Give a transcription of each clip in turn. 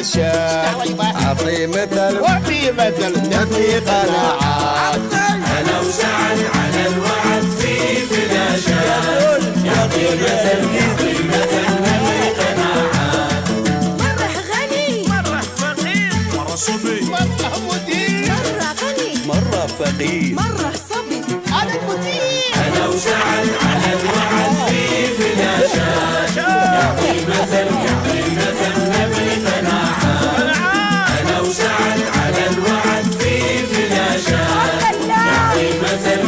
الشام أعطي مثل وفي مثل نفي قناعات. أنا وسعد على الوعد في فلاشات يعطي مثل نفي قناعات. مرة غني مرة فقير مرة صبي مرة مدير مرة غني مرة فقير مرة صبي أنا المدير. أنا وسعد على الوعد في فلاشات يعطي مثل نبي قناعات. أنا وسعد على الوعد في فلاشات يعطي مثل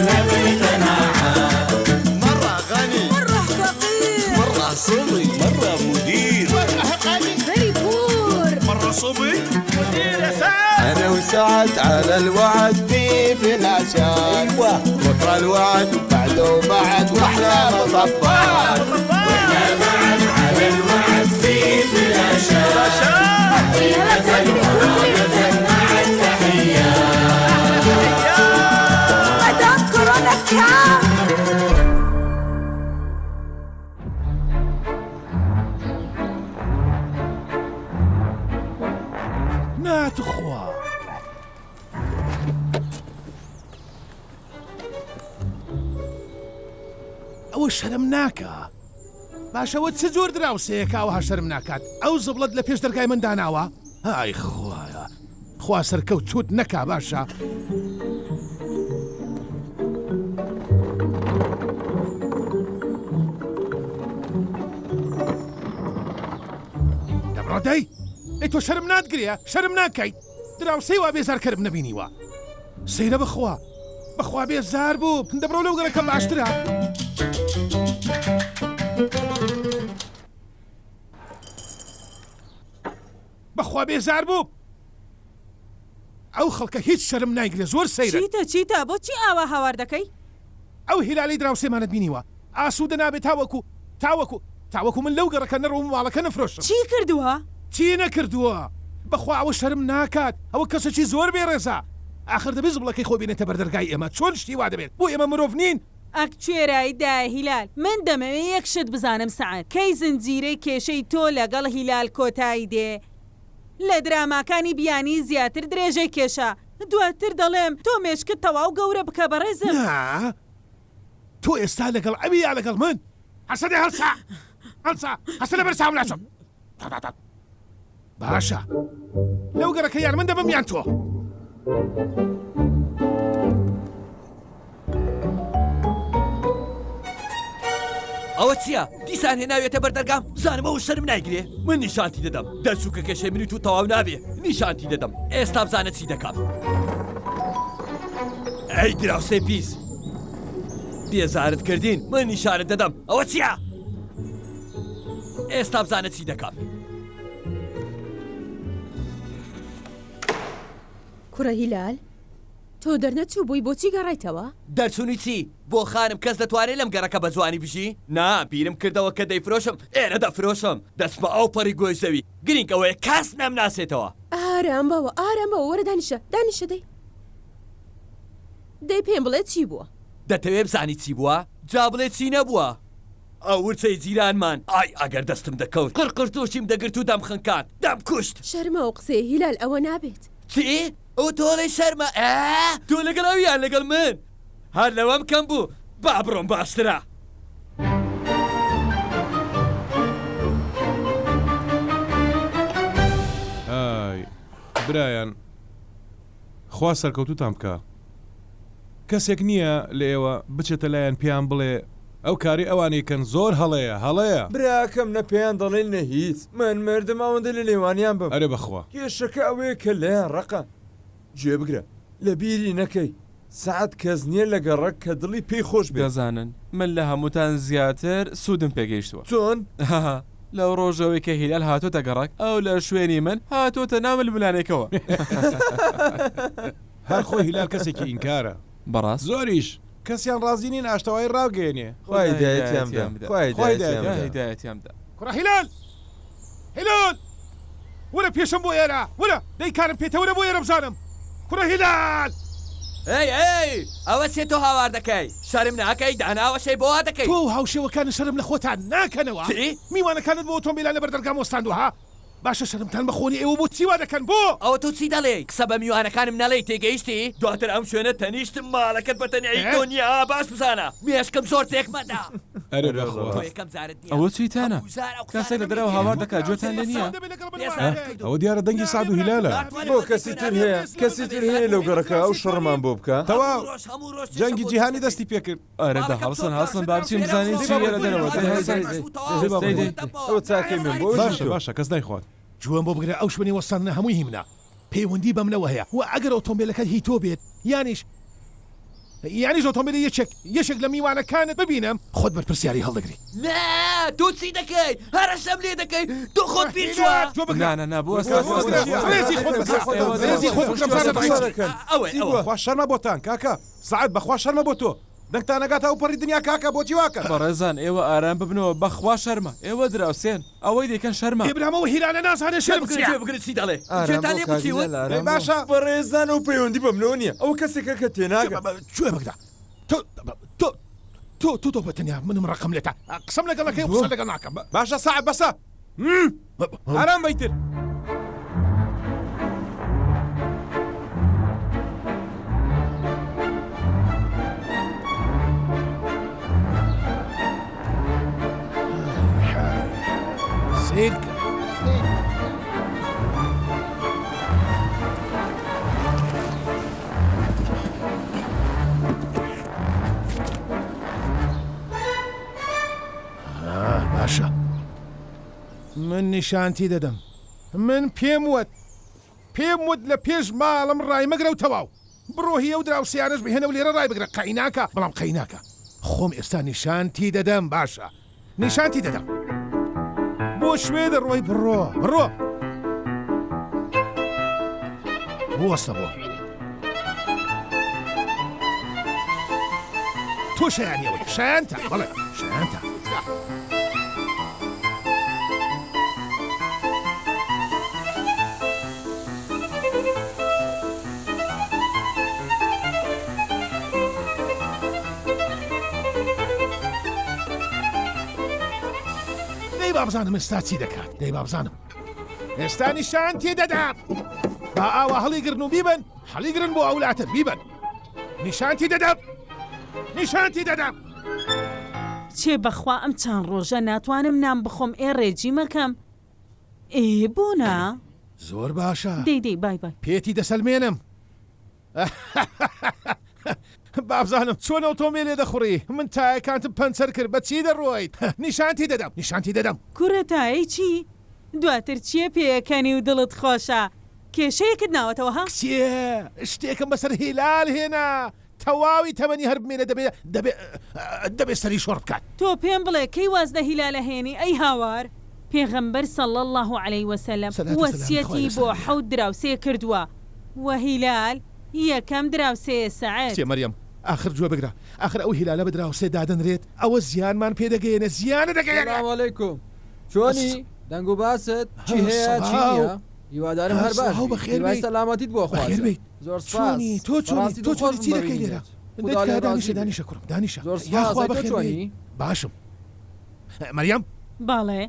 نبي قناعات. مرة غني مرة فقير مرة صبي مرة مدير مرة غني very poor مرة صبي مدير يا سعد. أنا وسعد على الوعد في فلاشات. أيوة بكرة الوعد بعده وبعد وأحلى مطبات. وإحنا بعد على الوعد في فلاشات يعطي مثل مع التحيات. مدام كورونا كام ناتخوا ئەوە شەرمناکە باشەوە چ جۆر دراوسەیەکە ئەوها شەرم ناکات ئەو زبڵت لە پێش دەرگای من داناوە ئای خوایە خوا سەرکەوت چوت نەکا باشە دەبڕۆدەی ئەی تۆ شەرم ناتگرێ شەرم ناکەیت دراوسەی وا بێزارکەرم نەبینیوە سەیرە بخوا بەخوا بێزار بوو دەبڕۆ لەو گەڕەکەم باشترە بەخوا بێزار بوو ئەو خەڵکە هیچ شەرم نایگرێ زۆر سەیرە چیتە بۆچی ئاوا هاوار دەکەی؟ ئەو هیلالی دراوسێمانت بینیوە ئاسوودە نابێت تاوەکو من لەو گەڕەکە نەڕۆم ماڵەکە نەفرۆشم چی کردووە؟ چی نەکردووە بەخوا ئەوە شەرم ناکات ئەوە کەسێکی زۆر بێڕێزە ئاخر دەبێت زبڵەکەی خۆ بینێتە بەردەرگای ئێمە چۆن شتی وا دەبێت بۆ ئێمە مرۆڤ نین ئەکچێرایی دایە هیلال من دەمەوێت یەک شت بزانم سەعات کەی زنجیرەی کێشەی تۆ لەگەڵ هیلال کۆتایی دێ لە دراماکانی بیانی زیاتر درێژەی کێشە دواتر دەڵێم تۆ مێشکت تەواو گەورە بکە بەڕێزم تۆ ئێستا لەگەڵ ئەوی یا لەگەڵ من حەسەدێ هەڵسا حەسە لە بەرساو ناچم باشە لەو گەڕەکە یان من دەبم یان تۆ ئەوە چییە؟ دیسان هێناوێتە بەردەرگام زانمەوە شەرم نایگرێ من نیشانتی دەدەم دەرچووکە کێشەی منیت و تەواو نابێ نیشانتی دەدەم ئێستا بزانە چی دەکەم ئەی دراوسێ پیس بێزارت کردین من نیشانت دەدەم ئەوە چییە؟ ئێستا بزانە چی دەکەم کوڕە هیلال تۆ دەرنەچوو بووی بۆچی گەڕایتەوە؟ دەرچوونی چی؟ بۆ خانم کەس دەتوانێت لەم گەڕەکە بە جوانی بژی؟ نا بیرم کردەوە کە دەیفرۆشم ئێرە دەفرۆشم دەست بە ئەو پەڕی گۆی زەوی گرنگەوەی کەس نەمناسێتەوە ئارام بەوە وەرە دانیشە دەی پێم بڵێ چی بووە؟ دەتەوێت بزانی چی بووە؟ جا بڵێ چی نەبووە؟ ئەو ورچەی جیرانمان ئای ئەگەر دەستم دەکەوت قڕقرتۆشیم دەگرت و دەمخنکات دەمکوشت شەرمە و قسەی هیلال ئەوە نابێت چی؟ ئەو تۆڵی شەرمە تۆ لەگەڵ ئەویان لەگەڵ من هەر لەوەم کەم بوو با بڕۆم باشترە ئای برایان خوا سەرکەوتوتان بکە کەسێک نییە لە ئێوە بچێتە لایەن پێیان بڵێ ئەو کاری ئەوانەیەکەن زۆر هەڵەیە براکەم نە پێیان دەڵێن نە هیچ من مردم ئەوەندە لە لێوانیان بم ئەرێ بەخوا کێشەکە ئەوەیە کە لەیان ڕقە گوێ بگرە لە بیری نەکەی سعات کەس نییە لە گەڕک کە دڵی پێی خۆش دەزانن من لە هەمووتان زیاتر سوودم پێگەیشتووە چۆن؟ لەو ڕۆژەوەی کە هیلال هاتۆتە گەڕک ئەو لە شوێنی من هاتۆتە ناو ململانێکەوە هەر خۆی هیلال کەسێکی ئینکارە بەڕاست زۆریش کەسیان ڕازی نین ئاشتەوای ڕاگەێنێ خی هیدایەتیامدا کوڕە هیلال وەرە پێشم بۆ ئێرە وەرە دەیکارم پێتەوەرە بۆ ئێرە بزانم کوڕە هیلال ئەوە سێ تۆ هاوار دەکەی شەرم ناکەی داناوەشەی بۆ وا دەکەی تۆ هاوشێوەکانی شەرم لە خۆتان ناکەنەوە میوانەکانت بۆ ئۆتۆمبیلان لە بەردەرگام وەستاندووە باشە شەرمتان بەخۆنی ئێوە بۆ چی وا دەکەن بۆ؟ ئەوە تۆ چی دەڵێ کسە بە میوانەکانم نەڵێی تێگەیشتی دواتر ئەم شوێنە تەنیشتم ماڵەکەت بە تەنیایی دنیا باش بزانە مێشکم زۆر تێکمەدا ئەرێ بەخوا تۆ یەکەم جارت نییە ئەوە چیتانە کەسێک لە دەرەوە هاوار دەکات جوێتان لێ نییە ئەوە دیارە دەنگی سعد و هیلالە بۆ کەسی تر هەیە کەسی تر هەیە لەو گەڕەکە ئەو شەڕمان بۆ بکە تەواو جەنگی جیهانی دەستی پێکرد ئەرەدا هەڵسن بابچین بزانین چی لە دەرەوە ئەوە چاکەی من بۆ باشە باشە کەس نایخوات جوان بۆ بگرە ئەو شوێنی وەستانە هەمووی هیمنە پەیوەندی بەمنەوە هەیە و ئەگەر ئۆتۆمبیلەکەت هی تۆ بێت یانیش ئۆتۆمبیلی یەکێک لە میوانەکانت ببینم خۆت بەرپرسیاری هەڵدەگری نا تۆ چی دەکەی هەرە شەم لێ دەکەی تۆ خۆت پیر چوە نا بۆ خوا شەرمە بۆتان کاکە سعد بەخوا شەرمە بۆ تۆ دەنگتان نەگاتە ئەو پەڕی دنیا کاکە بۆچی واکە بەڕێزان ئێوە ئارام ببنەوە بەخوا شەرمە ئێوە دراوسێن ئەوەی دەکەن شەرمە ئێبرامەوە هیرانە نازانێت شەرم بگرێت چی دەڵێ جێتان لێ بچیون باشە بەڕێزان و پەیوەندی بەمنەوە نییە ئەو کەسێکە کە تێناگە کوێ بگدا تۆ بەتەنیا منم ڕقم لێتە قسەم لەگەڵەکەی قسە لەگەڵ ناکەم باشە سعد بەسە ئارام بیتر سیر کە باشە من نیشانتی دەدەم من پێم وت لە پێش ماڵم ڕای مەگرە و تەواو بڕۆهی ئەو دراوسیانش بهێنە و لێرە ڕای بگرە قەیناکە بەڵام قەیناکە خۆم ئێستا نیشانتی دەدەم باشە نیشانتی دەدەم بۆ شوێ دەڕۆی بڕۆ بوەستە بۆ تۆ شایانیەوەی شایانتە بەڵێ شایانتە بابزانم ئێستا چی دەکات دەی بابزانم ئێستا نیشانتی دەدام با ئاوا هەڵیگرن و بیبن هەڵیگرن بۆ ئەولاتر بیبن نیشانتی دەدام چێ بەخوا ئەم چەند ڕۆژە ناتوانم نام بخۆم ڕێجی مەکەم بۆنا زۆر باشە دەی بای پێتی دەسەلمێنم بابزانم چۆن ئۆتۆمبیلێ دەخوڕی من تایەکانتم پەنچەر کرد بە چی دەڕۆیت نیشانتی دەدەم کوورە تایی چی دواتر چییە پێیەکەنی و دڵت خۆشە کێشەیەکت ناوەتەوە ها چیە شتێکم بەسەر هیلال هێنا تەواوی تەمەنی هەر بمێنە دەبێ سەری شۆڕ بکات تۆ پێم بڵێ کەی وازدە هیلالە هێنی ئەی هاوار پێغەمبەر صلی الله عليه وسلم وەسیەتی بۆ حەوت دراوسێ کردووە و هیلال یەکەم دراوسێ سەعەد چێ مەریەم آخر جوێ بگرە آخر ئەو هیلالە بە دراوسێ دادەنرێت ئەوە زیانمان پێدەگەێنە زیانە دەگەێنە ئەسلاموعەلەیکوم چۆنی دەنگ و باست چی هەیە چی نییە هیوادارم هەر باش هیوای سەلامەتیت بۆ خوازم زۆر سپاس تۆ چی دەکەی لێرە دانیشە کوڕم دانیشە زۆر سپاس تۆ چۆنی باشم مەریەم باڵێ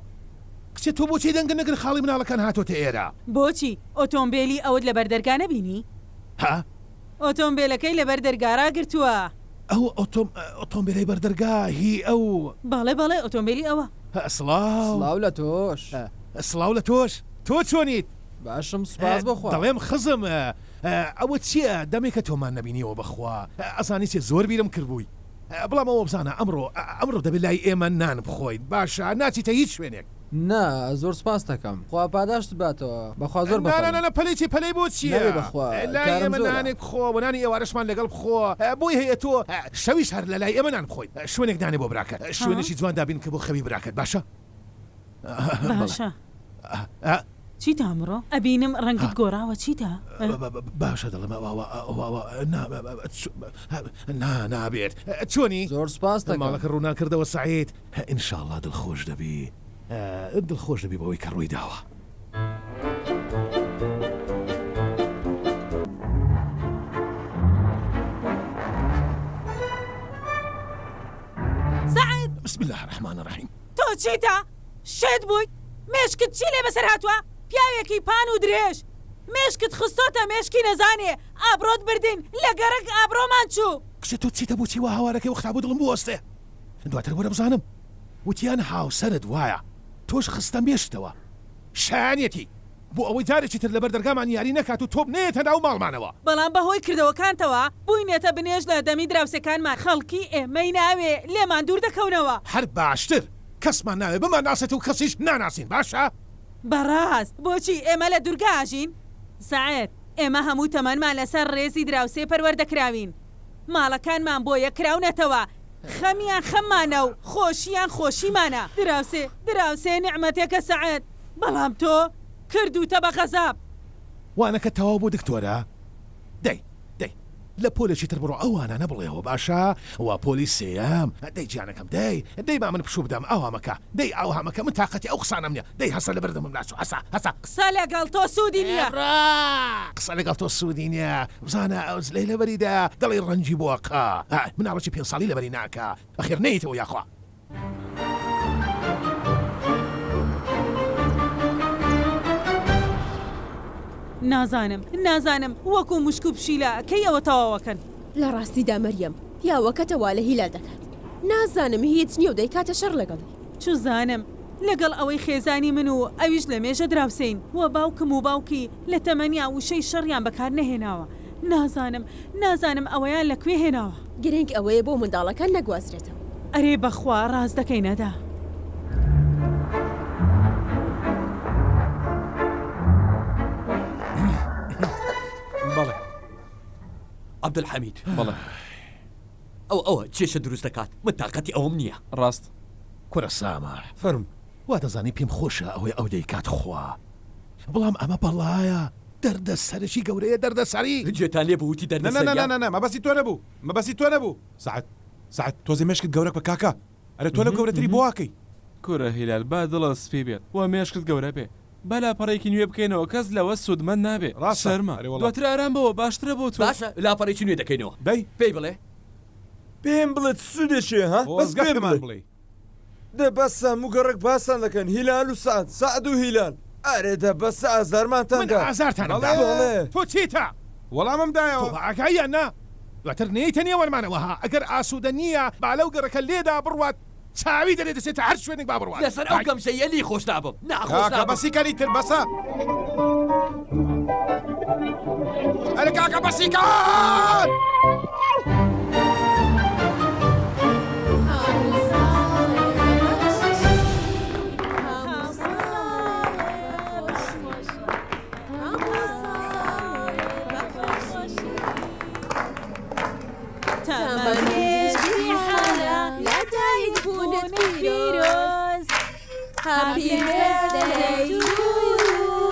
کچێ تۆ بۆچی دەنگ نەگر خاڵی مناڵەکان هاتۆتە ئێرە بۆچی ئۆتۆمبیلی ئەوت لەبەر دەرگا نەبینی ها ئۆتۆمبیلەکەی لەبەر دەرگارا گرتووە ئەو ئۆتۆمبیلەی بەردەرگا هی ئەو باڵێ ئۆتۆمبیلی ئەوە سڵاو لە تۆش سڵاو لە تۆش تۆ چۆنیت باشم سپاس بخوا دەڵێم خزم ئەوە چییە دەمێکە تۆمان نبینیەوە بەخوا ئەزانی چێ زۆر بیرم کردبووی بڵام ئەوە بزانە ئەمڕۆ دەبێت لای ئێمە نان بخۆیت باشە ناچیتە هیچ شوێنێک نا زۆر سپاس دەکەم خوا پاداشت باتەوە بەخوا زۆر پەلەی پەلەی بۆ چییە بەخوا لای ئێمە نانێک بخۆ بۆ نانی ئێوارەشمان لەگەڵ بخۆ بۆی هەیە تۆ شەویش هەر لە لای ئێمە نان بخۆیت شوێنێک دانێ بۆ براکەت شوێنێکی جوان دابین کە بۆ خەوی براکەت باشە چیتە ئەمڕۆ ئەبینم ڕەنگت گۆڕاوە چیتە باشە دەڵم نابێت چۆنی زۆر سپاس ماڵەکە ڕوونا کردەوە سعید ئینشاءڵڵا دڵخۆش دەبی دڵخۆش دەبی بەوەی کە ڕووی داوە سعید بسم الله الرحمن الرحیم تۆ چیتە شێت بووی مێشکت چی لێ بەسەر هاتووە پیاوێکی پان و درێژ مێشکت خستۆتە مێشکی نەزانێ ئابرۆت بردین لە گەرەک ئابرۆمان چوو کچە تۆ چیتە بۆ چی وا هاوارەکەی وەختا بۆ دڵم بوەستێ دواتر وەرە بزانم وتیان هاوسەرت وایە تۆش خستە مێشتەوە شایانەتی بۆ ئەوەی جارێکی تر لەبەر دەرگامان یاری نەکات و تۆ بنێتە ناو ماڵمانەوە بەڵام بەهۆی کردەوەکانتەوە بووینێتە بنێژ لە دەمی دراوسەکانمان خەڵکی ئێمەی ناوێ لێمان دوور دەکەونەوە هەر باشتر کەسمان ناوێ بمان ناسێت و کەسیش ناناسین باشە؟ بەڕاست بۆچی ئێمە لە دوورگاژین؟ سعێت ئێمە هەموو تەمەنمان لەسەر ڕێزی دراوسێ پەروەردەکراوین ماڵەکانمان بۆ یەکراونەتەوە خەمیان خەممانە و خۆشیان خۆشیمانە دراوسێ نعمەتێکە سعێت بەڵام تۆ کردوتە بە غەزاب وانەکە تەواو بۆ دکتۆرە دەی لە پۆلێکی تر بڕۆ ئەوانە نەبڵێەوە باشە وا پۆلی سێەم دەی گیانەکەم دەی با من پشوو بدەم ئەوامەکە دەی ئەوهامەکە من تااقەتی ئەو قسانم نیە دەی هەسە لە بەردەمم ناچوو هەسا قسە لەگەڵ تۆ سوودی نییە قسە لەگەڵ تۆ سوودی نییە بزانە ئەوز لەی لەبەریدا دڵی ڕەنجی بۆکە مناڕەکی 5 ساڵی لەبەری ناکە ئەخێر نەیتەوە یاخوا نازانم وەکو مشک و پشیلە کەی ئەوە تەواوەکەن لە ڕاستیدا مەریەم پیاوەکەتەوا لە هیلال دەکات نازانم هیچ نییە و دەیکاتە شەڕ لەگەڵی چوزانم لەگەڵ ئەوەی خێزانی من و ئەویش لە مێژە دراوسین وە باوکم و باوکی لە تەمەنیا وشەی شەڕیان بەکار نەهێناوە نازانم ئەوەیان لەکوێ هێناوە گرنگ ئەوەیە بۆ منداڵەکان نەگوازرێتەوە ئەرێ بەخوا ڕاست دەکەینەدا بەڵێ عەبدولحەمید بەڵێ ئەوە چێشە دروست دەکات من تااقەتی ئەوم نییە ڕاست کورە سامە فەرم وا دەزانی پێم خۆشە ئەوەی ئەو دەیکات خوا بەڵام ئەمە بەڵایە دەردە سەرشی گەورەیە دەردەسەری جێتان لێ بووتی دەردە مەبەسی تۆ نەبوو سعد تۆزی مێشکت گەورە بە کاکە ئەرە تۆ لە گەورەتری بۆواکەی کورە هیلال با دڵە سپی بێت و مێشکت گەورە بێ بەلاپەڕێکی نوێ بکەینەوە کەس لەوە سوودمەند نابێ شەرمە دواتر ئارام بەوە باشترە بۆ تو باشە لاپەڕێکی نوێ دەکەینەوە دەی پێی بڵێ پێم بڵێت سوودێکێ ها بەس پێم بڵێ دە بەسە موگەڕێک باسان دەکەن هیلال و سعد و هیلال ئارێدە بەسە ئازارمانتاندا ئازارتانەڵێ تۆ چیتە وەڵامم دایەوە ئاگایان نا دواتر نەیتە نیە وەرمانەوەها ئەگەر ئاسوودە نییە با لەو گەڕەکە لێدا بڕوات چاوی دەرێ دەسێتە هەر شوێنێک با بڕوات لەسەر ئەو گەمشەیەلی خۆش نابم کاکە بەسی کەری تر بەسە ئەرە کاکە بەسی کار Happy birthday to you.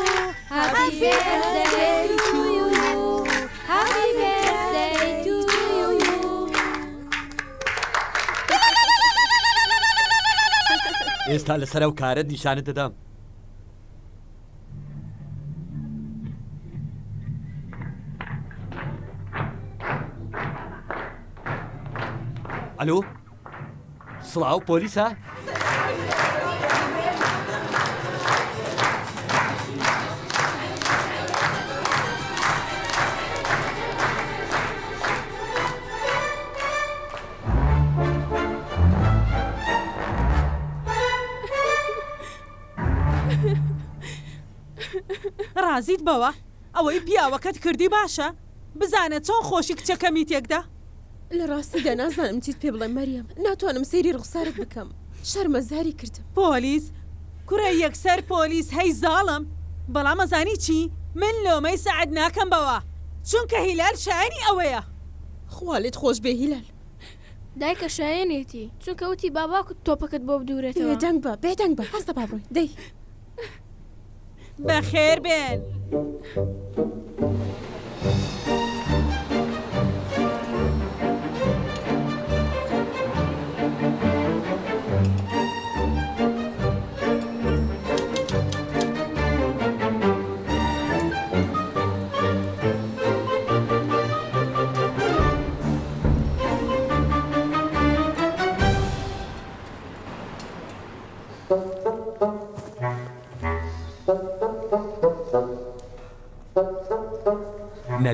Happy birthday to you. Happy birthday to you. ئێستا لەسەر ئەو کارت نیشانت دەدەم ئەلۆ سڵاو پۆلیسە ڕازیت بەوە ئەوەی پیاوەکەت کردی باشە بزانە چۆن خۆشی کچەکەمی تێکدا لە ڕاستیدا نازانم چیت پێ بڵێم مەریەم ناتوانم سەیری ڕوخسارت بکەم شەرمەزاری کردم پۆلیس کوڕە یەکسەر پۆلیس هەی زاڵم بەڵام ئەزانی چی من لۆمەی سەعەد ناکەم بەوە چونکە هیلال شایانی ئەوەیە خوالت خۆش بێ هیلال دایکە شایەنێتی چونکە وتی باباکت تۆپەکەت بۆ بدورێتەوە بێدەنگ بە هەستە بابڕۆی دەی بەخێر بێن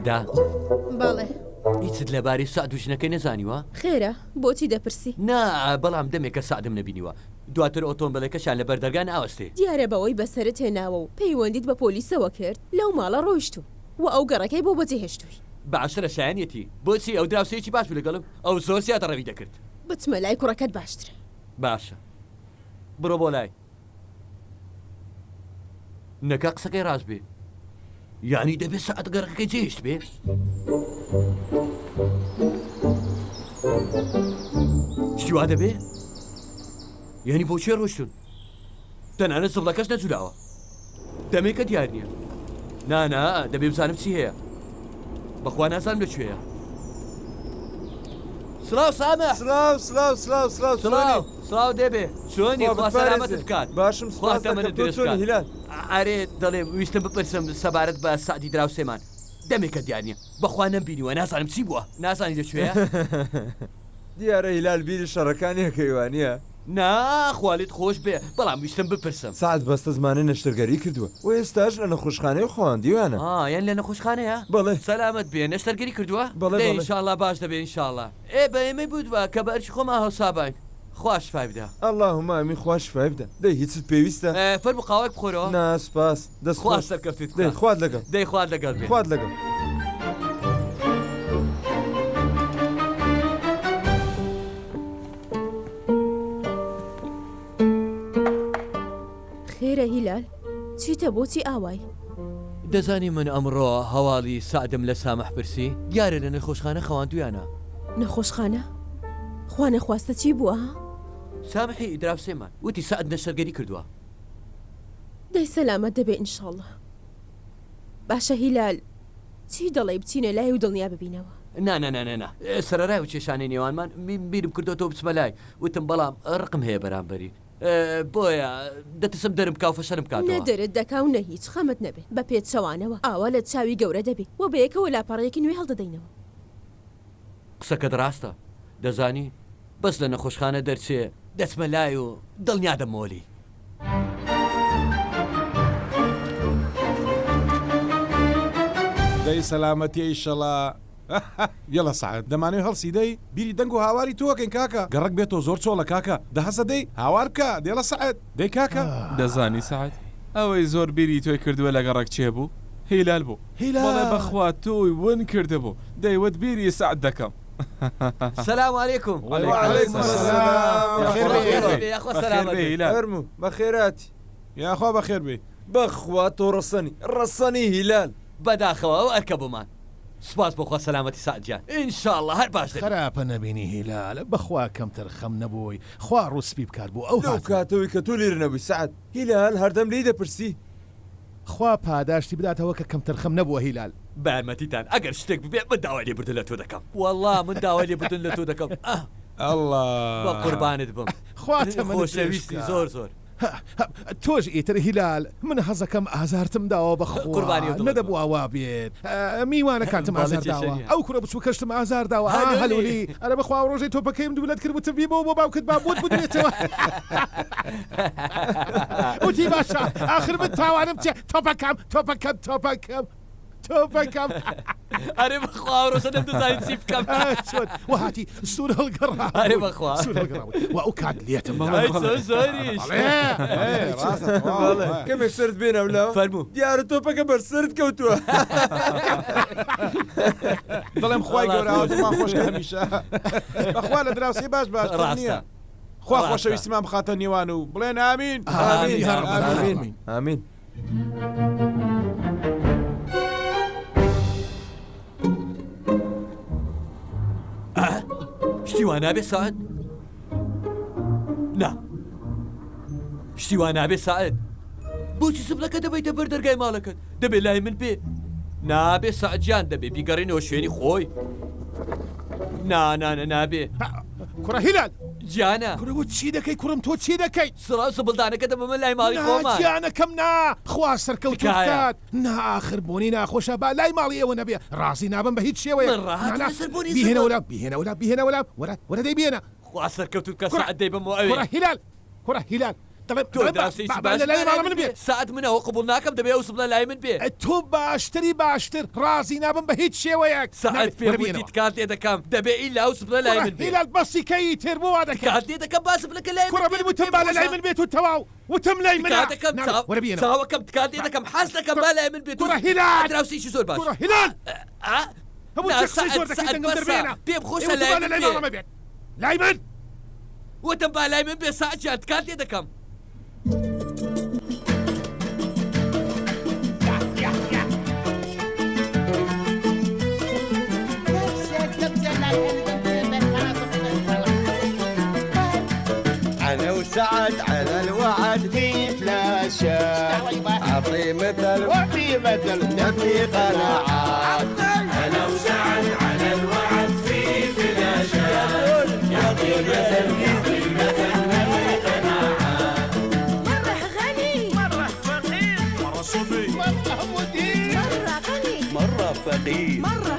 سەعدا باڵێ هیچت لەباری سعد و ژنەکەی نەزانیوە؟ خێرە بۆچی دەپرسی؟ نا بەڵام دەمێکە سعدم نەبینیوە دواتر ئۆتۆمبیلەکەشان لە بەردەرگان ئاوەستێ دیارە بەوەی بەسرت هێناوە و پەیوەندیت بە پۆلیسەوە کرد لەو ماڵە ڕۆیشت و ئەو گەڕەکەی بۆ بەجێهێشتووی باشترە شایەنێتی بۆچی ئەو دراوسەیەکی باش بوو لەگەڵم ئەو زۆر زیاتر ڕەوی دەکرد بچمە لای کوڕەکەت باشترە باشە بڕۆ بۆ لای نەکە قسەکەی ڕاست بێ یعنی دەبێت سەعەت گەڕەکەی جێهێشت بێ شتیوا دەبێ یعنی بۆ چێ ڕۆشتون تەنانەت زڵەکەش نەجوراوە دەمێکە دیار نییە نانا دەبێ بزانم چی هەیە بەخوا نازانم لەکوێیە سلااو سامە سلااو دەبێ چۆنی خوا سەلامەتت بکات باشم هیلال ئارێ دەڵێ ویستم بپرسم سەبارەت بە سعدی دراوسێمان دەمێکە دیار نییە بەخوا نەمبینیوە نازانم چی بووە نازانی لەکوێیە دیارە هیلال بیری شەڕەکانی هەکەیوانە ناخوالیت خۆش بێ بەڵام ویستم بپرسم سعد بەستە زمانە نەشتەرگەری کردووە و ئێستاش لە نەخۆشخانەی خواندیوانە یان لە نەخۆشخانەیە بەڵێ سەلامت بێ نەشتەرگەری کردووە بەڵێ ئینشاءالله باش دەبێ ئینشاءالله بە ئێمەی بودوە کە بەرچ خۆما هەوسابین خوش فای بدە اللهم ئەمی خوش فای بدە دەی هیچت پێویستە فەرمو قاوەک بخۆرەوە ناسپاس دەست خوا سەرکەوتیت دەی خوارد لەگەڵ دەی خوارد لەگەڵ بێ خوارد لەگەڵ خێرە هیلال چیتە بۆچی ئاوای دەزانی من ئەمڕۆ هەواڵی سعدم لە سامح پرسی دیارە لە نەخۆشخانە خەواندویانە نەخۆشخانە خوا نەخواستە چی بووە سامحی دراوسێمان وتی سعد نەشتەرگەری کردووە دەی سەلامەت دەبێ ئینشاءڵڵە باشە هیلال چی دەڵێ بچینە لای و دڵنیا ببینەوە نا سەرەرای و کێشانەی نێوانمان بیرم کردەوە بچمە لای وتم بەڵام ڕقم هەیە بەرامبەری بۆیە دەتەسم دەرم کا و فەشەرم کاتەوە نەدەرت دەکاو نە هیچ خەمت نەبێت بە پێت شەوانەوە ئاوا لە چاوی گەورە دەبێت و بەیەکەوە لاپەڕەیەکی نوێ هەڵدەدەینەوە قسەکەت ڕاستە دەزانی بەس لە نەخۆشخانە دەرچێ دەچمە لای و دڵنیا دەمۆلی دەی سەلامەتی ئیشەڵا یەڵە سعد دەمانێت هەڵسی دەی بیری دەنگ و هاواری تۆکەین کاکە گەڕک بێتەوە زۆر چۆڵە کاکە دەهەسە دەی هاوار بکە دێڵە سعد دەی کاکە دەزانی سعد ئەوەی زۆر بیری تۆی کردووە لە گەڕک چێ بوو هیلال بوو بەڵێ بەخوا تۆی ون کرده بوو دەیوت بیری سعد دەکەم سلام علیکم هەرموو بەخێراتی یاخوا بەخێر بێ بەخوا تۆ ڕەسەنی هیلال بەداخەوە ئەو ئەرکە بۆمان سپاس بۆخوا سەلامەتی سعدجان ئینشاءالله هەر باش خراپە نەبینی هیلال بەخوا کەمتر خەم نەبووی خوا ڕوسپی بکات بوو ئەو کاتەوەی کە تۆ لێرە نەبووی سعد هیلال هەردەم لی دەپرسی خوا پاداشتی بداتەوە کە کەمتر خەم نەبووە هیلال بارمەتیتان ئەگەر شتێک ببێ من داوای لێبوردن لە تۆ دەکەم والله من داوای لێبوردن لە تۆ دەکەم الله بە قوربانت بم خۆشەویستی زۆر تۆش ئیتر هیلال من حەزەکەم ئازارتم داوە بەخوا نەدەبوو ئاوا بێت میوانە کاتم ئازار داوە ئەو کوڕە بچوو کەشتم ئازار داوە هەلولی ئەرە بەخوا ڕۆژەی تۆپەکەیم دوولەت کرد بوتم بیبەوە بۆ باوکت با بۆت بدرێتەوە وتی باشە ئاخر من تاوانم چێ تۆپەکەم ئەرێ بەخوا ڕۆژە دەمدەزانین چی بکەم چۆن وهاتی سوور هەڵگەڕا ئەرێ بەخوا و ئەو کات لێتم زۆریش کەمێک سرد بێنە لەوە فەرموو دیارە تۆپەکە بەر سرد کەوتووە دڵێم خوای گەوراوەمان خۆشکە هەمیشە بەخوا لە دراوسی باش نییە خوا خۆشەویستیمان بخاتە نێوان و بڵێن ئامین ئامین شتیوان نابێ سعد نا شتیوان نابێ سعد بۆچی سبلەکە دەبێتە بەر دەرگای ماڵەکەت دەبێت لای من بێ نابێ سعدجان دەبێ بیگەڕێنەوە شوێنی خۆی نابێ کوڕە هیلال گیانە کوڕە چی دەکەی کوڕم تۆ چی دەکەیت سڵاو سبڵدانەکە دەبە من لای ماڵی خۆمان گیانەکەم نا خوا سەرکەوت بکات ناخر بۆنی ناخۆشە با لای ماڵی ئێوە نەبێ ڕازی نابم بە هیچ شێوەیە بهێنەوەلا وەرە دەی بێنە خوا سەرکەوت بکە سعد دەی بم ئەوێ کوڕە هیلال تۆ دراوسێکی باش من بێ سعد منەوە قبول ناکەم دەبێ ئەو سبڵە لای من بێ تۆ باشتری باشتر ڕازی نابم بە هیچ شێوەیەک سعد پێ تکات لێ دەکەم دەبێ ئیلا ئەو سبڵە لای من بێ هیلال بەسیکەی تر بۆ وا دەکات تکات لێ دەکەم با سبڵەکە لای من کوڕە وتم با لای من بێت و تەواو وتم لای من چاوەکەم تکات لێ دەکەم حەز دەکەم با لای من بێت کوڕە هیلال دراوسێکی زۆر باش کوڕە هیلال پێم خۆشە لای من بێت لای من وتم با لای من بێ ساعتیان تکات لێ دەکەم أنا وسعد على الوعد في فلاشة أعطي مثل وفي مثل نبي قناعات أنا وسعد على الوعد في فلاشة يعطي مثل نبي قناعات مرة غني مرة فقير مرة صبي مرة مدير مرة غني مرة فقير مرة